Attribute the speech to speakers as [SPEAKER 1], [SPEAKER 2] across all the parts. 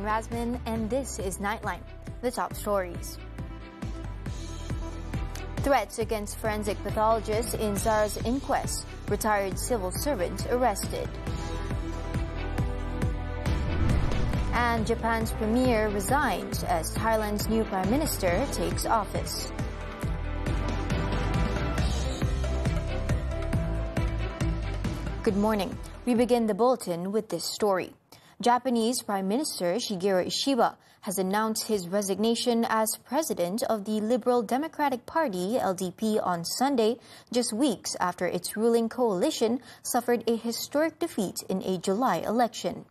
[SPEAKER 1] Razmyn, and this is Nightline, the top stories. Threats against forensic pathologists in Zara's inquest. Retired civil servant arrested. And Japan's premier resigns as Thailand's new prime minister takes office. Good morning. We begin the bulletin with this story. Japanese Prime Minister Shigeru Ishiba has announced his resignation as president of the Liberal Democratic Party, LDP, on Sunday, just weeks after its ruling coalition suffered a historic defeat in a July election.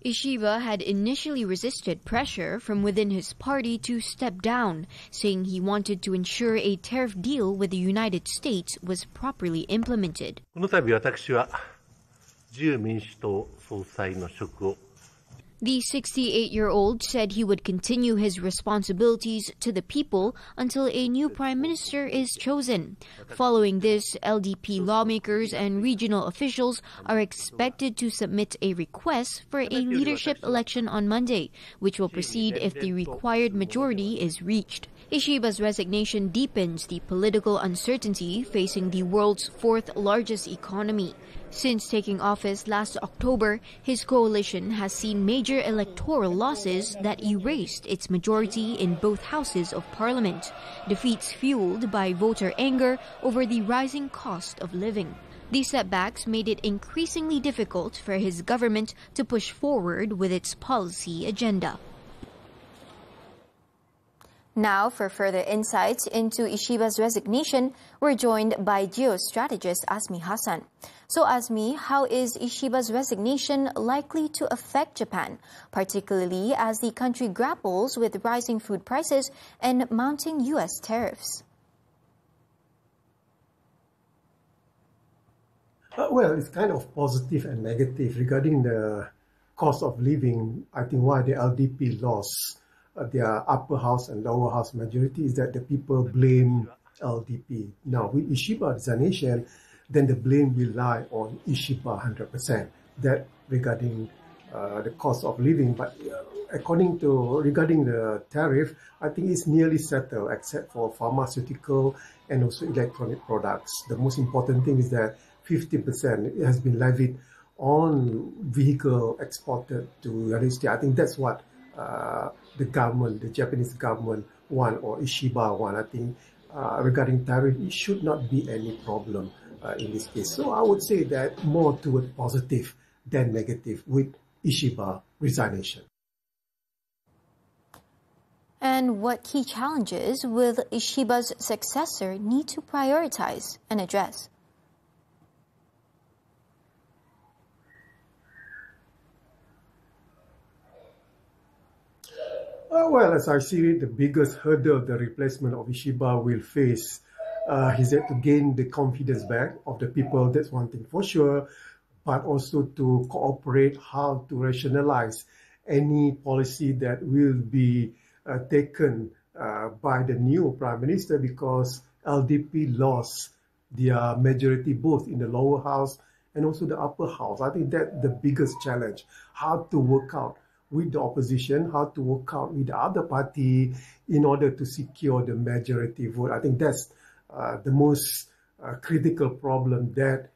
[SPEAKER 1] Ishiba had initially resisted pressure from within his party to step down, saying he wanted to ensure a tariff deal with the United States was properly implemented. The 68-year-old said he would continue his responsibilities to the people until a new prime minister is chosen. Following this, LDP lawmakers and regional officials are expected to submit a request for a leadership election on Monday, which will proceed if the required majority is reached. Ishiba's resignation deepens the political uncertainty facing the world's fourth-largest economy. Since taking office last October, his coalition has seen major electoral losses that erased its majority in both houses of parliament, defeats fueled by voter anger over the rising cost of living. These setbacks made it increasingly difficult for his government to push forward with its policy agenda. Now, for further insights into Ishiba's resignation, we're joined by geostrategist Azmi Hassan. So, Azmi, how is Ishiba's resignation likely to affect Japan, particularly as the country grapples with rising food prices and mounting U.S. tariffs?
[SPEAKER 2] Well, it's kind of positive and negative regarding the cost of living. I think why the LDP lost their upper house and lower house majority is that the people blame LDP. Now, with Ishiba resignation, then the blame will lie on Ishiba 100%. That regarding the cost of living. But regarding the tariff, I think it's nearly settled except for pharmaceutical and also electronic products. The most important thing is that 50% has been levied on vehicle exported to the United States. I think that's what the Japanese government want, or Ishiba want. I think regarding tariff, it should not be any problem in this case. So I would say that more toward positive than negative with Ishiba resignation.
[SPEAKER 1] And what key challenges will Ishiba's successor need to prioritize and address?
[SPEAKER 2] Well, as I see it, the biggest hurdle the replacement of Ishiba will face is that to gain the confidence back of the people. That's one thing for sure, but also to cooperate, how to rationalize any policy that will be taken by the new prime minister, because LDP lost their majority both in the lower house and also the upper house. I think that's the biggest challenge, how to work out with the opposition, how to work out with the other party in order to secure the majority vote. I think that's the most critical problem that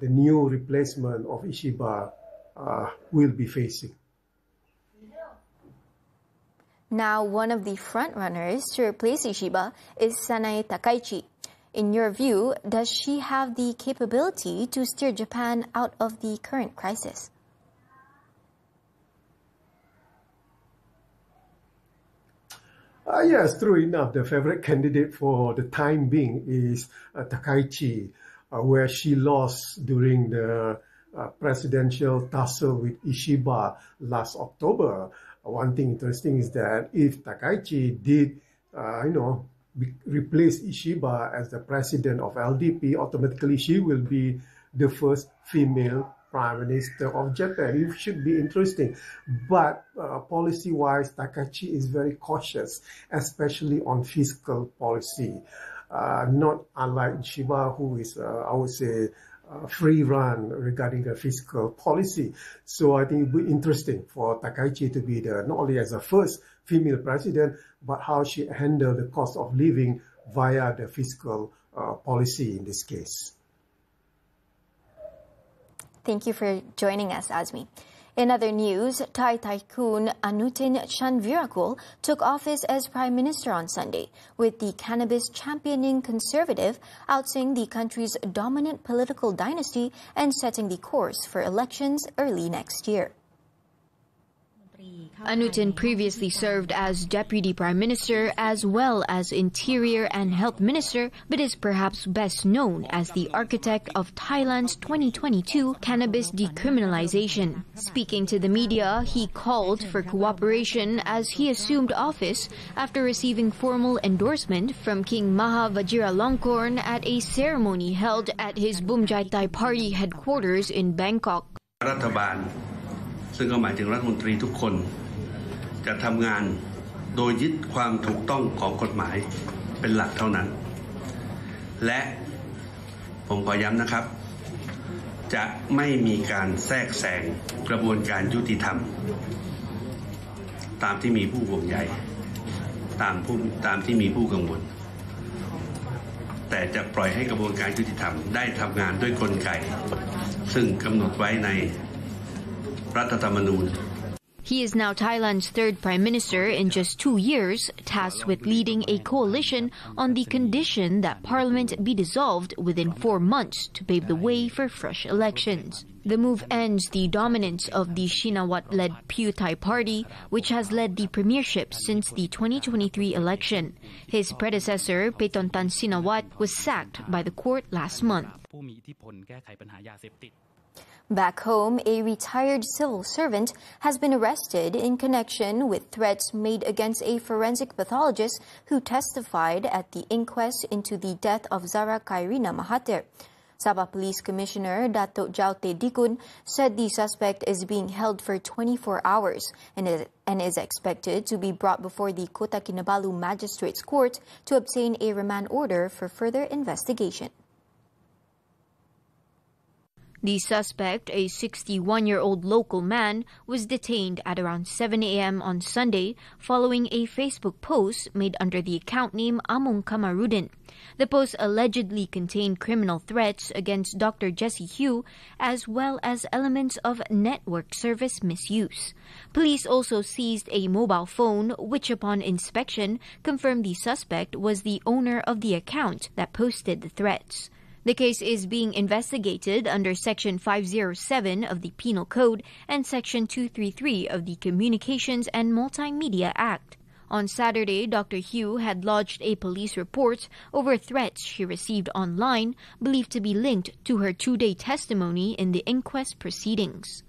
[SPEAKER 2] the new replacement of Ishiba will be facing.
[SPEAKER 1] Now, one of the front-runners to replace Ishiba is Sanae Takaichi. In your view, does she have the capability to steer Japan out of the current crisis?
[SPEAKER 2] Yes, true enough. The favorite candidate for the time being is Takaichi, where she lost during the presidential tussle with Ishiba last October. One thing interesting is that if Takaichi did, replace Ishiba as the president of LDP, automatically she will be the first female Prime Minister of Japan. It should be interesting. But policy-wise, Takaichi is very cautious, especially on fiscal policy. Not unlike Ishiba, who is, I would say, free run regarding the fiscal policy. So I think it will be interesting for Takaichi to be not only as the first female president, but how she handled the cost of living via the fiscal policy in this case.
[SPEAKER 3] Thank you for joining us, Azmi. In other news, Thai tycoon Anutin Chanvirakul took office as Prime Minister on Sunday, with the cannabis championing conservative ousting the country's dominant political dynasty and setting the course for elections early next year.
[SPEAKER 1] Anutin previously served as Deputy Prime Minister as well as Interior and Health Minister, but is perhaps best known as the architect of Thailand's 2022 cannabis decriminalization. Speaking to the media, he called for cooperation as he assumed office after receiving formal endorsement from King Maha Vajiralongkorn at a ceremony held at his Bumjai Thai Party headquarters in Bangkok.
[SPEAKER 4] ซึ่งก็หมายถึงรัฐมนตรีทุกคนจะทำงานโดยยึดความถูกต้องของกฎหมายเป็นหลักเท่านั้นและผมขอย้ำนะครับจะไม่มีการแทรกแซงกระบวนการยุติธรรมตามที่มีผู้ห่วงใยตามที่มีผู้กังวลแต่จะปล่อยให้กระบวนการยุติธรรมได้ทำงานด้วยกลไกซึ่งกำหนดไว้ใน
[SPEAKER 1] He is now Thailand's third Prime Minister in just 2 years, tasked with leading a coalition on the condition that Parliament be dissolved within 4 months to pave the way for fresh elections. The move ends the dominance of the Shinawat-led Pheu Thai Party, which has led the premiership since the 2023 election. His predecessor, Paetontan Sinawat, was sacked by the court last month.
[SPEAKER 3] Back home, a retired civil servant has been arrested in connection with threats made against a forensic pathologist who testified at the inquest into the death of Zara Khairina Mahathir. Sabah Police Commissioner Dato' Jaute Dikun said the suspect is being held for 24 hours and is expected to be brought before the Kota Kinabalu Magistrates Court to obtain a remand order for further investigation.
[SPEAKER 1] The suspect, a 61-year-old local man, was detained at around 7 a.m. on Sunday following a Facebook post made under the account name Among Kamarudin. The post allegedly contained criminal threats against Dr. Jesse Hugh as well as elements of network service misuse. Police also seized a mobile phone which upon inspection confirmed the suspect was the owner of the account that posted the threats. The case is being investigated under Section 507 of the Penal Code and Section 233 of the Communications and Multimedia Act. On Saturday, Dr. Hugh had lodged a police report over threats she received online, believed to be linked to her 2-day testimony in the inquest proceedings.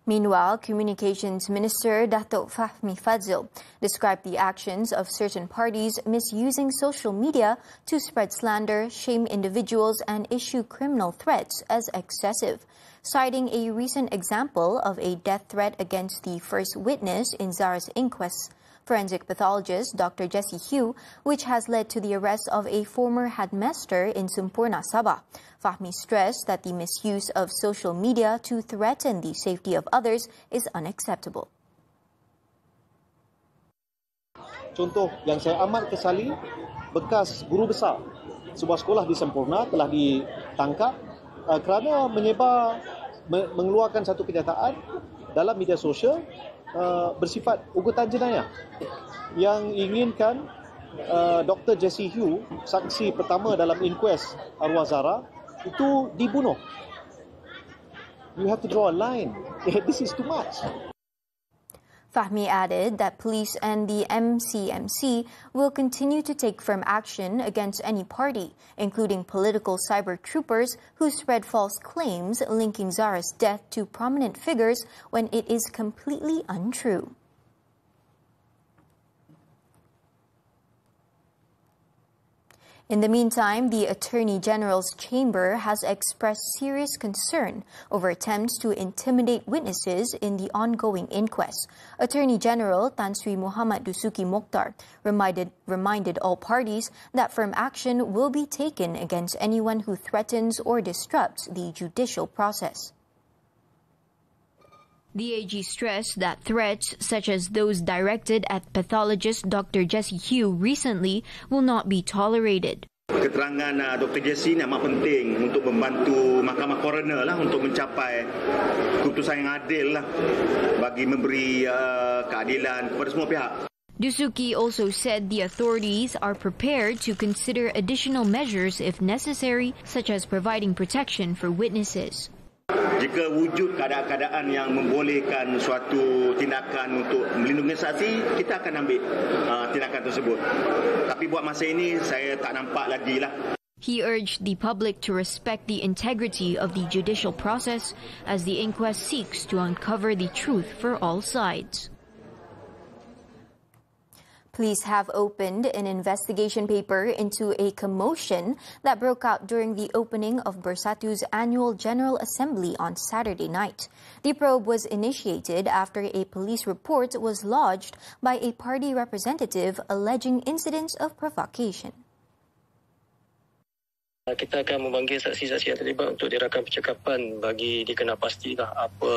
[SPEAKER 3] Meanwhile, Communications Minister Dato' Fahmi Fadzil described the actions of certain parties misusing social media to spread slander, shame individuals, and issue criminal threats as excessive, citing a recent example of a death threat against the first witness in Zara's inquest, forensic pathologist Dr. Jesse Hugh, which has led to the arrest of a former headmaster in Semporna, Sabah. Fahmi stressed that the misuse of social media to threaten the safety of others is unacceptable.
[SPEAKER 5] Contoh yang saya amat kesali, bekas guru besar sebuah sekolah di Semporna telah ditangkap kerana mengeluarkan satu kenyataan dalam media sosial bersifat ugutan jenayah yang inginkan Dr. Jesse Hugh, saksi pertama dalam inquest arwah Zara, itu dibunuh. You have to draw a line. This is too much.
[SPEAKER 3] Fahmi added that police and the MCMC will continue to take firm action against any party, including political cyber troopers who spread false claims linking Zara's death to prominent figures when it is completely untrue. In the meantime, the Attorney General's chamber has expressed serious concern over attempts to intimidate witnesses in the ongoing inquest. Attorney General Tan Sri Muhammad Dusuki Mokhtar reminded all parties that firm action will be taken against anyone who threatens or disrupts the judicial process.
[SPEAKER 1] The AG stressed that threats, such as those directed at pathologist Dr. Jessie Hugh recently, will not be tolerated.
[SPEAKER 6] Keterangan Dr. Jessie ini amat penting untuk membantu mahkamah coroner lah untuk mencapai keputusan yang adil lah bagi memberi keadilan kepada semua pihak.
[SPEAKER 1] Dusuki also said the authorities are prepared to consider additional measures if necessary, such as providing protection for witnesses.
[SPEAKER 6] Jika wujud keadaan-keadaan yang membolehkan suatu tindakan untuk melindungi saksi, kita akan ambil tindakan tersebut. Tapi buat masa ini, saya tak nampak lagi lah.
[SPEAKER 1] He urged the public to respect the integrity of the judicial process as the inquest seeks to uncover the truth for all sides.
[SPEAKER 3] Police have opened an investigation paper into a commotion that broke out during the opening of Bersatu's annual General Assembly on Saturday night. The probe was initiated after a police report was lodged by a party representative alleging incidents of provocation.
[SPEAKER 7] Kita akan memanggil saksi-saksi yang terlibat untuk dirakamkan percakapan bagi dikenal pastilah apa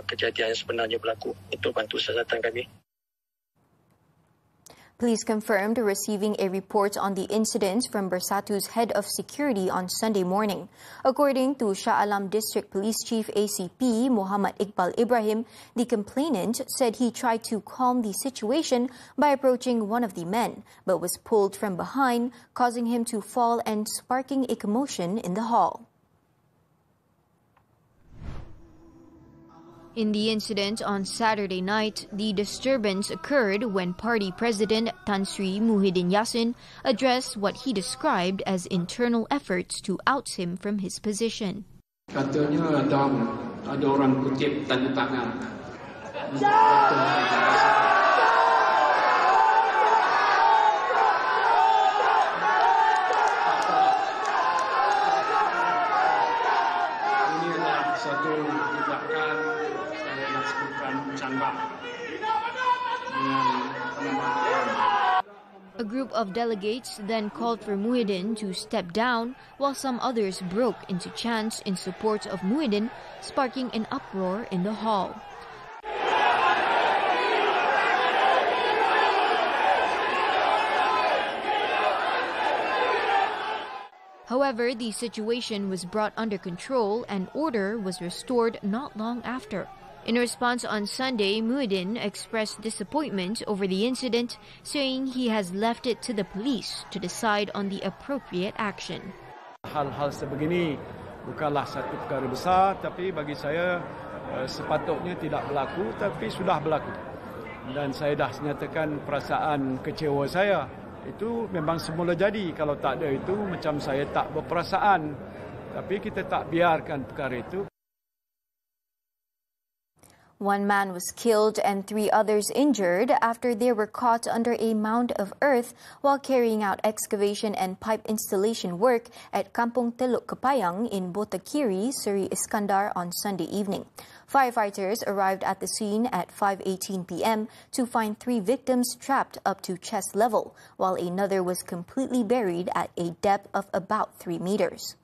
[SPEAKER 7] kejadian yang sebenarnya berlaku. Itu bantu siasatan kami.
[SPEAKER 3] Police confirmed receiving a report on the incident from Bersatu's head of security on Sunday morning. According to Shah Alam District Police Chief ACP Muhammad Iqbal Ibrahim, the complainant said he tried to calm the situation by approaching one of the men, but was pulled from behind, causing him to fall and sparking a commotion in the hall.
[SPEAKER 1] In the incident on Saturday night, the disturbance occurred when Party President Tan Sri Muhyiddin Yassin addressed what he described as internal efforts to oust him from his position.
[SPEAKER 8] Katanya ada orang kutip tanda tangan. Ini adalah satu tindakan saya lakukan canggah dengan penambahan.
[SPEAKER 1] A group of delegates then called for Muhyiddin to step down, while some others broke into chants in support of Muhyiddin, sparking an uproar in the hall. However, the situation was brought under control and order was restored not long after. In response on Sunday, Muhyiddin expressed disappointment over the incident, saying he has left it to the police to decide on the appropriate action.
[SPEAKER 9] Hal-hal sebegini bukanlah satu perkara besar, tapi bagi saya sepatutnya tidak berlaku, tapi sudah berlaku. Dan saya dah nyatakan perasaan kecewa saya. Itu memang semula jadi. Kalau tak ada itu, macam saya tak berperasaan. Tapi kita tak biarkan perkara itu.
[SPEAKER 3] One man was killed and 3 others injured after they were caught under a mound of earth while carrying out excavation and pipe installation work at Kampung Teluk Kepayang in Botakiri, Seri Iskandar on Sunday evening. Firefighters arrived at the scene at 5:18 p.m. to find 3 victims trapped up to chest level, while another was completely buried at a depth of about 3 meters.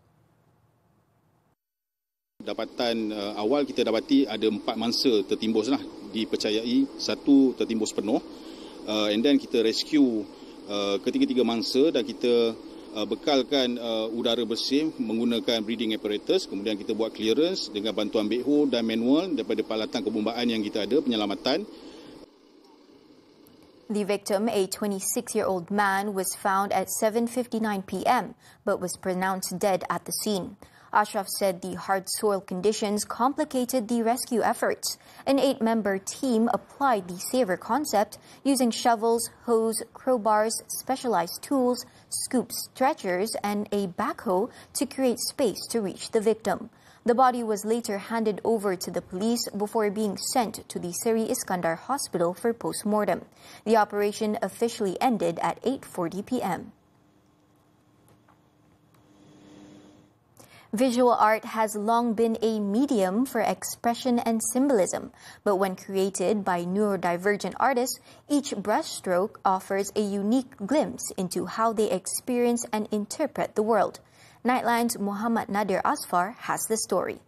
[SPEAKER 10] Dapatan awal kita dapati ada 4 mangsa tertimbus lah, dipercayai 1 tertimbus penuh, and then kita rescue ketiga-tiga mangsa dan kita bekalkan udara bersih menggunakan breathing apparatus, kemudian kita buat clearance dengan bantuan backhoe dan manual daripada peralatan kebombaan yang kita ada, penyelamatan.
[SPEAKER 3] The victim, a 26-year-old man, was found at 7:59 p.m. but was pronounced dead at the scene. Ashraf said the hard soil conditions complicated the rescue efforts. An 8-member team applied the saver concept using shovels, hose, crowbars, specialized tools, scoop stretchers, and a backhoe to create space to reach the victim. The body was later handed over to the police before being sent to the Seri Iskandar Hospital for post-mortem. The operation officially ended at 8:40 p.m. Visual art has long been a medium for expression and symbolism, but when created by neurodivergent artists, each brushstroke offers a unique glimpse into how they experience and interpret the world. Nightline's Muhammad Nadir Asfar has the story.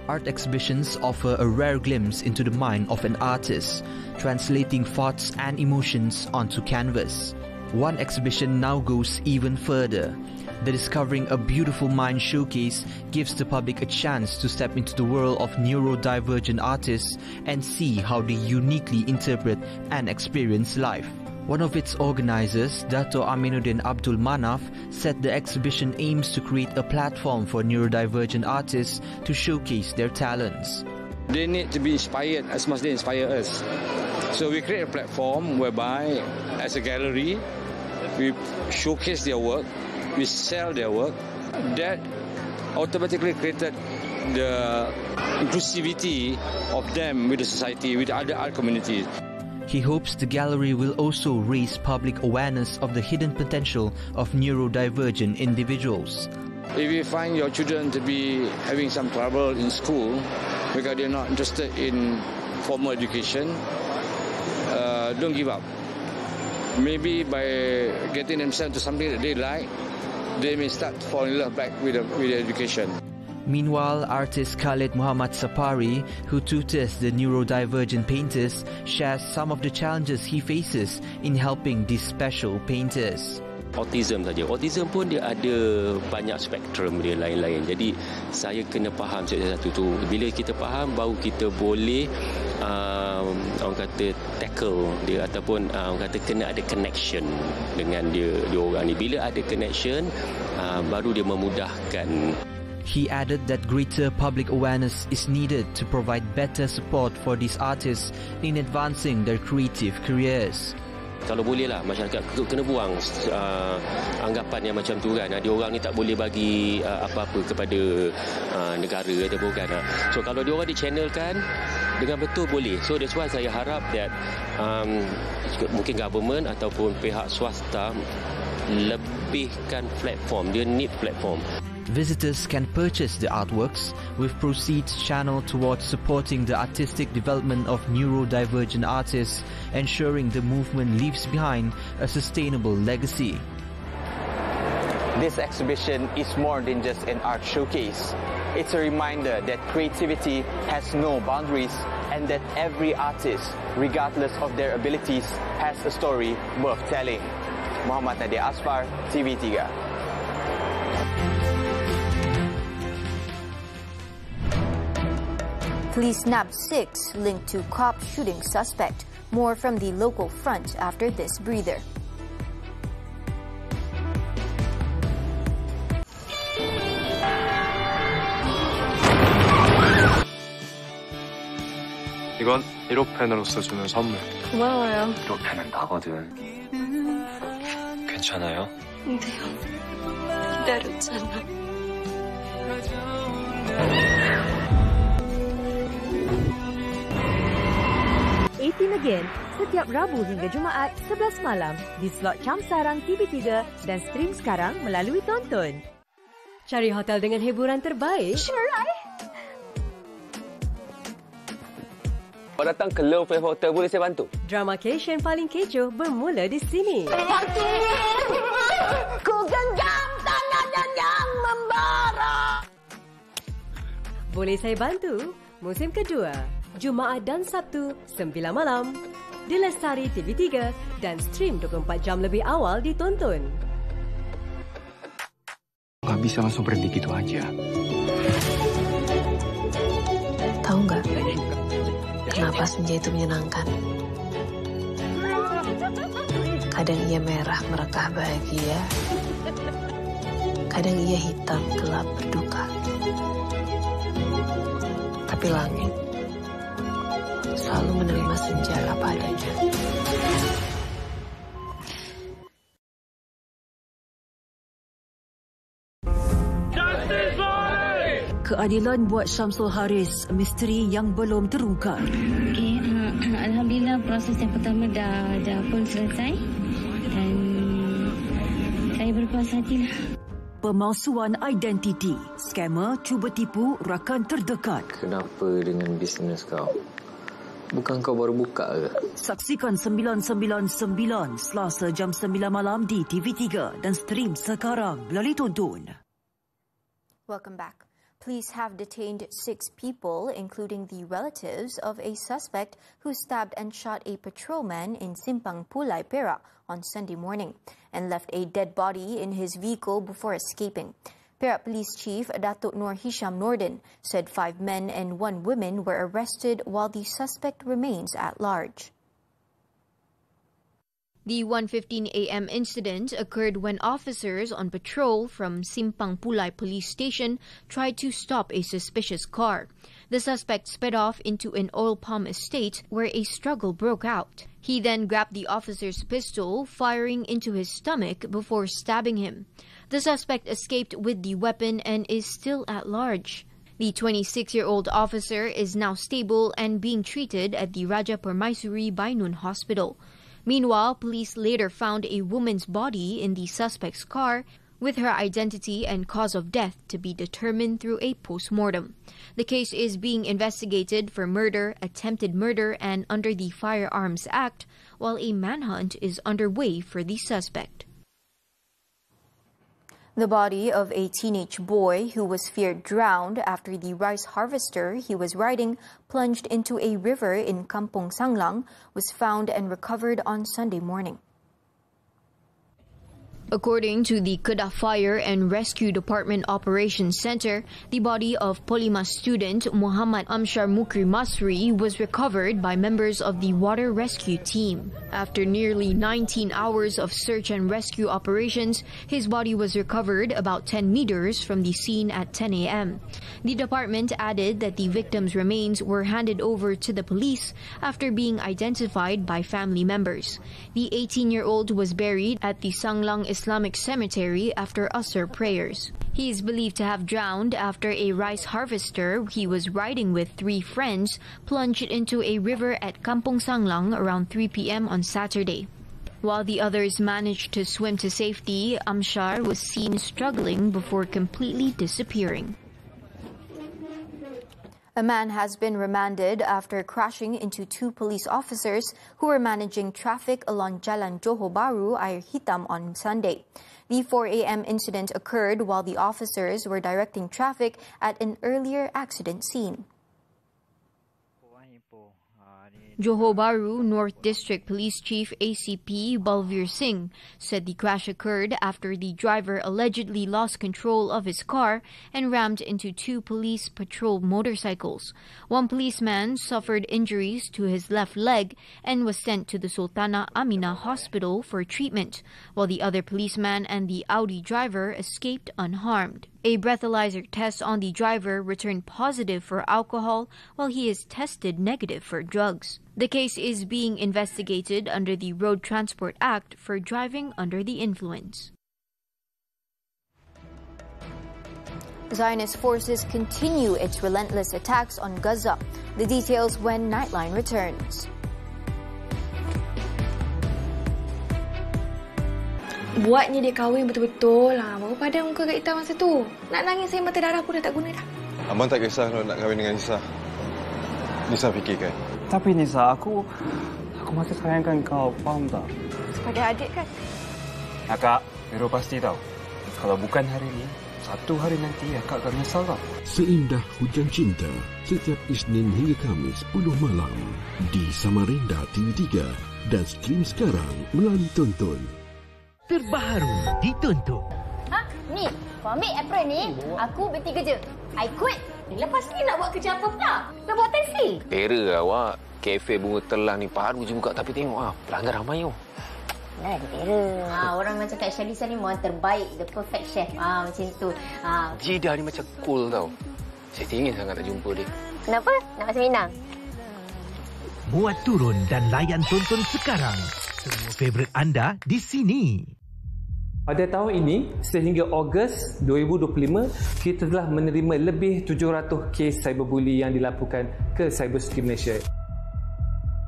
[SPEAKER 11] Art exhibitions offer a rare glimpse into the mind of an artist, translating thoughts and emotions onto canvas. One exhibition now goes even further. The Discovering a Beautiful Mind showcase gives the public a chance to step into the world of neurodivergent artists and see how they uniquely interpret and experience life. One of its organizers, Dato' Aminuddin Abdul Manaf, said the exhibition aims to create a platform for neurodivergent artists to showcase their talents.
[SPEAKER 12] They need to be inspired as much as they inspire us. So we create a platform whereby, as a gallery, we showcase their work, we sell their work. That automatically created the inclusivity of them with the society, with the other art communities.
[SPEAKER 11] He hopes the gallery will also raise public awareness of the hidden potential of neurodivergent individuals.
[SPEAKER 12] If you find your children to be having some trouble in school because they're not interested in formal education, don't give up. Maybe by getting themselves to something that they like, they may start to fall in love back with the education.
[SPEAKER 11] Meanwhile, artist Khalid Muhammad Sapari, who tutors the neurodivergent painters, shares some of the challenges he faces in helping these special painters.
[SPEAKER 13] Autism saja. Autism pun dia ada banyak spektrum dia lain-lain. Jadi saya kena faham satu tu. Bila kita faham, baru kita boleh orang kata tackle dia ataupun orang kata kena ada connection dengan dia orang ni. Bila ada connection, baru dia memudahkan.
[SPEAKER 11] He added that greater public awareness is needed to provide better support for these artists in advancing their creative careers.
[SPEAKER 13] Kalau boleh lah masyarakat kena buang anggapan yang macam tu kan. Dia orang ni tak boleh bagi apa-apa kepada negara ataupun kan. So kalau dia orang di-channelkan dengan betul boleh. So that's why saya harap that mungkin government ataupun pihak swasta lebihkan platform. Dia need platform.
[SPEAKER 11] Visitors can purchase the artworks, with proceeds channeled towards supporting the artistic development of neurodivergent artists, ensuring the movement leaves behind a sustainable legacy.
[SPEAKER 14] This exhibition is more than just an art showcase. It's a reminder that creativity has no boundaries and that every artist, regardless of their abilities, has a story worth telling. Muhammad Nadir Asfar, TV3.
[SPEAKER 3] Police nabbed 6 linked to cop shooting suspect. More from the local front after this breather.
[SPEAKER 15] 이건 1호 팬으로서 주는 선물.
[SPEAKER 16] 고마워요.
[SPEAKER 15] 1호 팬은 나거든. 괜찮아요?
[SPEAKER 16] 네요. 기다렸잖아.
[SPEAKER 17] 18 Again setiap Rabu hingga Jumaat 11 malam di slot Cam Sarang TV3 dan stream sekarang melalui Tonton. Cari hotel dengan hiburan terbaik.
[SPEAKER 16] Sure,
[SPEAKER 14] Kalau datang ke Love Hotel, boleh saya bantu?
[SPEAKER 17] Dramacation paling kecoh bermula di sini.
[SPEAKER 16] Bantu! Ku genggam tangan yang membara.
[SPEAKER 17] Boleh saya bantu? Musim kedua, Jumaat dan Sabtu, 9 malam. Di Lestari TV3 dan stream 24 jam lebih awal ditonton.
[SPEAKER 15] Gak bisa langsung berhenti gitu aja.
[SPEAKER 18] Tahu nggak kenapa senja itu menyenangkan? Kadang ia merah merekah bahagia, kadang ia hitam gelap berduka. Tapi langit selalu menerima senja apa adanya.
[SPEAKER 17] Keadilan buat Syamsul Haris, misteri yang belum terungkap.
[SPEAKER 19] Okey, alhamdulillah proses yang pertama dah pun selesai dan saya berpuas hatilah.
[SPEAKER 20] pemalsuan identiti. Skamer cuba tipu rakan terdekat.
[SPEAKER 13] Kenapa dengan bisnes kau? Bukan kau baru buka ke?
[SPEAKER 20] Saksikan 999 Selasa jam 9 malam di TV3 dan stream sekarang melalui Tonton.
[SPEAKER 3] Welcome back. Police have detained 6 people, including the relatives of a suspect who stabbed and shot a patrolman in Simpang Pulai, Perak on Sunday morning and left a dead body in his vehicle before escaping. Perak Police Chief Datuk Nur Hisham Nordin said 5 men and 1 woman were arrested while the suspect remains at large.
[SPEAKER 1] The 1:15 a.m. incident occurred when officers on patrol from Simpang Pulai police station tried to stop a suspicious car. The suspect sped off into an oil palm estate where a struggle broke out. He then grabbed the officer's pistol, firing into his stomach before stabbing him. The suspect escaped with the weapon and is still at large. The 26-year-old officer is now stable and being treated at the Raja Permaisuri Bainun Hospital. Meanwhile, police later found a woman's body in the suspect's car, with her identity and cause of death to be determined through a post-mortem. The case is being investigated for murder, attempted murder, and under the Firearms Act, while a manhunt is underway for the suspect.
[SPEAKER 3] The body of a teenage boy who was feared drowned after the rice harvester he was riding plunged into a river in Kampung Sanglang was found and recovered on Sunday morning.
[SPEAKER 1] According to the Kedah Fire and Rescue Department Operations Center, the body of Polymas student Muhammad Amshar Mukri Masri was recovered by members of the water rescue team. After nearly 19 hours of search and rescue operations, his body was recovered about 10 meters from the scene at 10 a.m. The department added that the victim's remains were handed over to the police after being identified by family members. The 18-year-old was buried at the Sanglang Islamic Cemetery after Asr prayers. He is believed to have drowned after a rice harvester he was riding with 3 friends plunged into a river at Kampung Sanglang around 3 p.m. on Saturday. While the others managed to swim to safety, Amshar was seen struggling before completely disappearing.
[SPEAKER 3] A man has been remanded after crashing into 2 police officers who were managing traffic along Jalan Johor Bahru, Air Hitam on Sunday. The 4 a.m. incident occurred while the officers were directing traffic at an earlier accident scene.
[SPEAKER 1] Johor Bahru North District Police Chief ACP Balveer Singh said the crash occurred after the driver allegedly lost control of his car and rammed into 2 police patrol motorcycles. 1 policeman suffered injuries to his left leg and was sent to the Sultanah Aminah Hospital for treatment, while the other policeman and the Audi driver escaped unharmed. A breathalyzer test on the driver returned positive for alcohol, while he is tested negative for drugs. The case is being investigated under the Road Transport Act for driving under the influence.
[SPEAKER 3] Zionist forces continue its relentless attacks on Gaza. The details when Nightline returns.
[SPEAKER 16] Buatnya dia kahwin betul-betul lah. Baru padam muka kat kita masa tu. Nak nangis saya mata darah pun dah tak guna dah.
[SPEAKER 15] Abang tak kisah kalau nak kahwin dengan Nisa. Nisa fikirkan.
[SPEAKER 21] Tapi Nisa, aku masih sayangkan kau, faham tak?
[SPEAKER 16] Sebagai adik kan?
[SPEAKER 21] Akak, Vero pasti tahu. Kalau bukan hari ini, satu hari nanti akak akan menyesal tau.
[SPEAKER 22] Seindah Hujan Cinta, setiap Isnin hingga Khamis 10 malam di Samarinda TV3 dan stream sekarang melalui Tonton.
[SPEAKER 23] Terbaru ditonton.
[SPEAKER 24] Ha? Ni, kau ambil apron ni, aku berhenti kerja. I quit. Lepas ni nak buat kerja apa pula? Nak buat tekstil.
[SPEAKER 13] Tera awak. Kafe bunga telah ni baru je buka tapi tengok pelanggan ramai yo.
[SPEAKER 24] Nah, tera. Orang macam Kak Syalisa ni memang terbaik, the perfect chef. Macam tu.
[SPEAKER 13] Jidah ni macam cool tau. Saya teringin sangat nak jumpa dia.
[SPEAKER 24] Kenapa? Nak masuk Minang?
[SPEAKER 23] Muat turun dan layan tonton sekarang. Semua favourite anda di sini.
[SPEAKER 25] Pada tahun ini, sehingga Ogos 2025, kita telah menerima lebih 700 kes cyberbully yang dilaporkan ke Cyber Security Malaysia.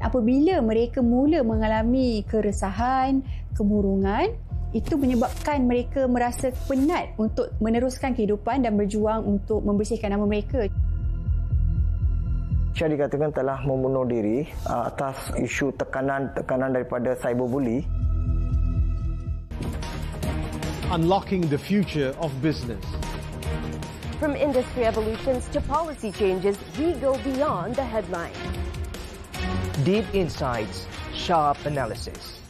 [SPEAKER 26] Apabila mereka mula mengalami keresahan, kemurungan,
[SPEAKER 2] Itu menyebabkan mereka merasa penat untuk meneruskan kehidupan dan berjuang untuk membersihkan nama mereka.
[SPEAKER 4] Syah dikatakan telah membunuh diri atas isu tekanan daripada cyberbully.
[SPEAKER 5] Unlocking the future of business.
[SPEAKER 17] From industry evolutions to policy changes, we go beyond the headline.
[SPEAKER 6] Deep insights, sharp analysis.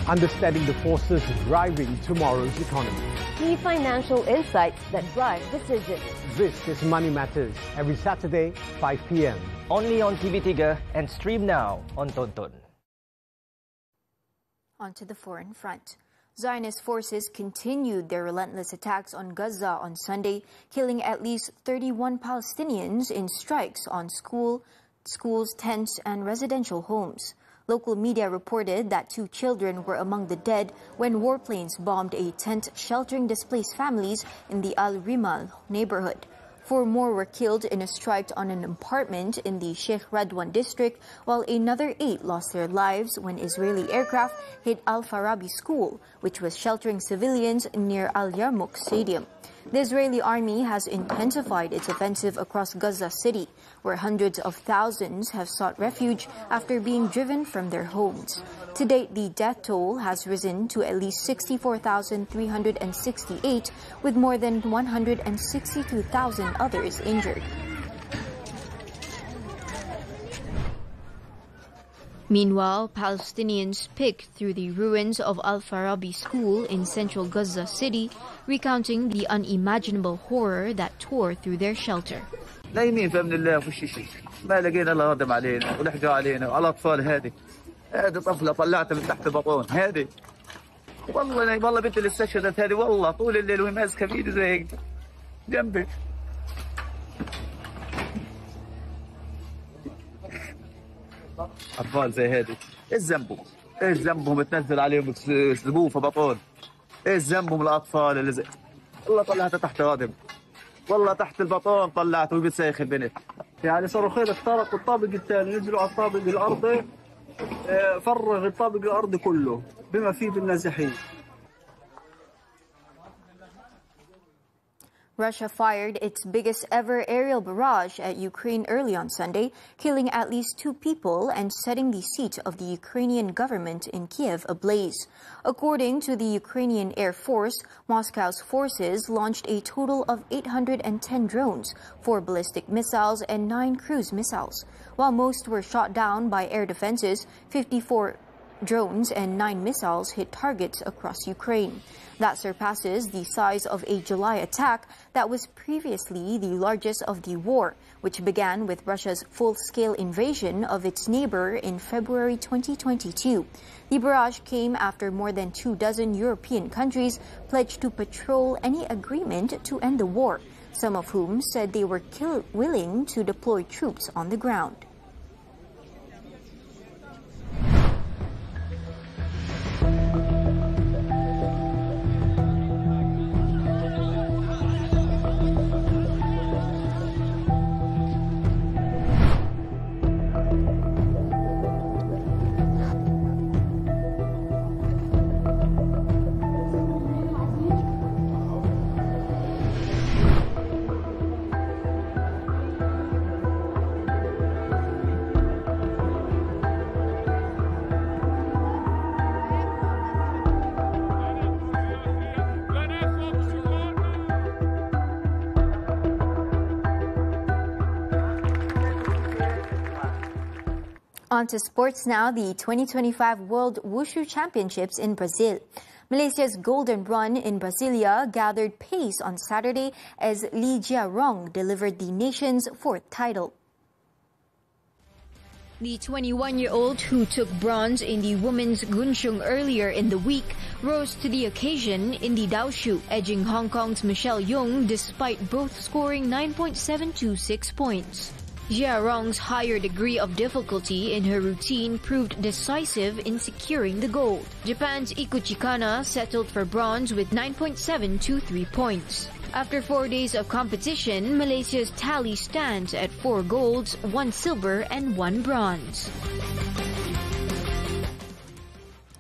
[SPEAKER 5] Understanding the forces driving tomorrow's economy.
[SPEAKER 17] Key financial insights that drive decisions.
[SPEAKER 5] This is Money Matters, every Saturday, 5 p.m.
[SPEAKER 6] Only on TV3 and stream now on Tonton.
[SPEAKER 3] On to the foreign front. Zionist forces continued their relentless attacks on Gaza on Sunday, killing at least 31 Palestinians in strikes on schools, tents, and residential homes. Local media reported that 2 children were among the dead when warplanes bombed a tent sheltering displaced families in the Al-Rimal neighborhood. 4 more were killed in a strike on an apartment in the Sheikh Radwan district, while another 8 lost their lives when Israeli aircraft hit Al-Farabi school, which was sheltering civilians near Al-Yarmouk Stadium. The Israeli army has intensified its offensive across Gaza City, where hundreds of thousands have sought refuge after being driven from their homes. To date, the death toll has risen to at least 64,368, with more than 162,000 others injured.
[SPEAKER 1] Meanwhile, Palestinians picked through the ruins of Al-Farabi School in central Gaza City, recounting the unimaginable horror that tore through their shelter.
[SPEAKER 7] نايمين فمن الله وش شيء ما لقينا الا غضب علينا ولحقوا علينا وعلى الاطفال. هذه طفله طلعتها من تحت البطون. هذه والله بنت اللي استشهدت هذه والله طول الليل وهي ماسكه بايدي زي هيك جنبي. اطفال زي هذه ايش ذنبهم؟ ايش ذنبهم تنزل عليهم سبوه في بطون؟ ايش ذنبهم الاطفال اللي زي والله طلعتها تحت غضب. والله تحت البطون طلعت وبتسيخ البنت. يعني صاروخين اخترقوا الطابق الثاني نزلوا على الطابق الارضي فرغ الطابق الارضي كله بما فيه بالنازحين.
[SPEAKER 3] Russia fired its biggest ever aerial barrage at Ukraine early on Sunday, killing at least 2 people and setting the seat of the Ukrainian government in Kiev ablaze. According to the Ukrainian Air Force, Moscow's forces launched a total of 810 drones, 4 ballistic missiles and 9 cruise missiles. While most were shot down by air defenses, 54 drones and 9 missiles hit targets across Ukraine. That surpasses the size of a July attack that was previously the largest of the war, which began with Russia's full-scale invasion of its neighbor in February 2022. The barrage came after more than 24 European countries pledged to patrol any agreement to end the war, some of whom said they were willing to deploy troops on the ground. On to sports now, the 2025 World Wushu Championships in Brazil. Malaysia's golden run in Brasilia gathered pace on Saturday as Lee Jia-rong delivered the nation's 4th title.
[SPEAKER 1] The 21-year-old, who took bronze in the women's Gunshung earlier in the week, rose to the occasion in the Daoshu, edging Hong Kong's Michelle Yeung despite both scoring 9.726 points. Jia-rong's higher degree of difficulty in her routine proved decisive in securing the gold. Japan's Ikuchi Kana settled for bronze with 9.723 points. After 4 days of competition, Malaysia's tally stands at 4 golds, 1 silver and 1 bronze.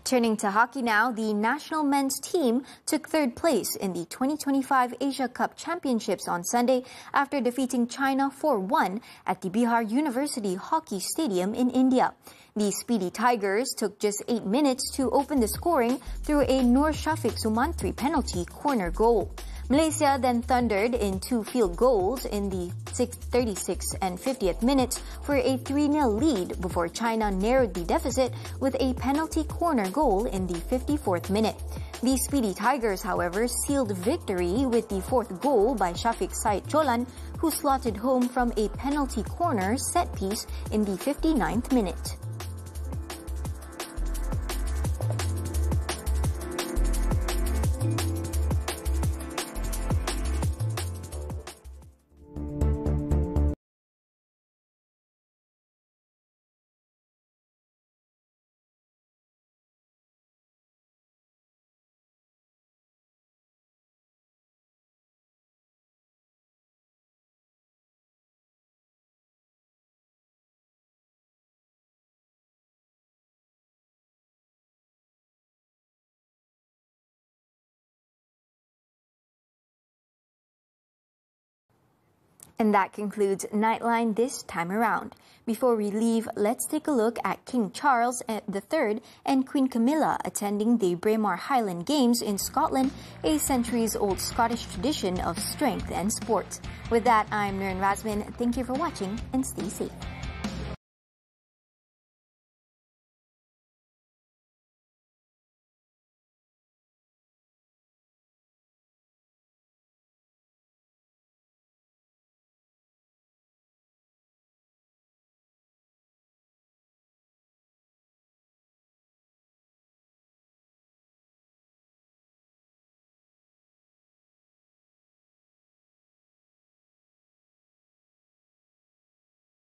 [SPEAKER 3] Turning to hockey now, the national men's team took third place in the 2025 Asia Cup Championships on Sunday after defeating China 4-1 at the Bihar University Hockey Stadium in India. The Speedy Tigers took just 8 minutes to open the scoring through a Nur Shafiq Sumantri penalty corner goal. Malaysia then thundered in 2 field goals in the 36th and 50th minutes for a 3-0 lead before China narrowed the deficit with a penalty corner goal in the 54th minute. The Speedy Tigers, however, sealed victory with the 4th goal by Shafiq Said Cholan, who slotted home from a penalty corner set piece in the 59th minute. And that concludes Nightline this time around. Before we leave, let's take a look at King Charles III and Queen Camilla attending the Braemar Highland Games in Scotland, a centuries-old Scottish tradition of strength and sport. With that, I'm Nurin Razmyn. Thank you for watching and stay safe.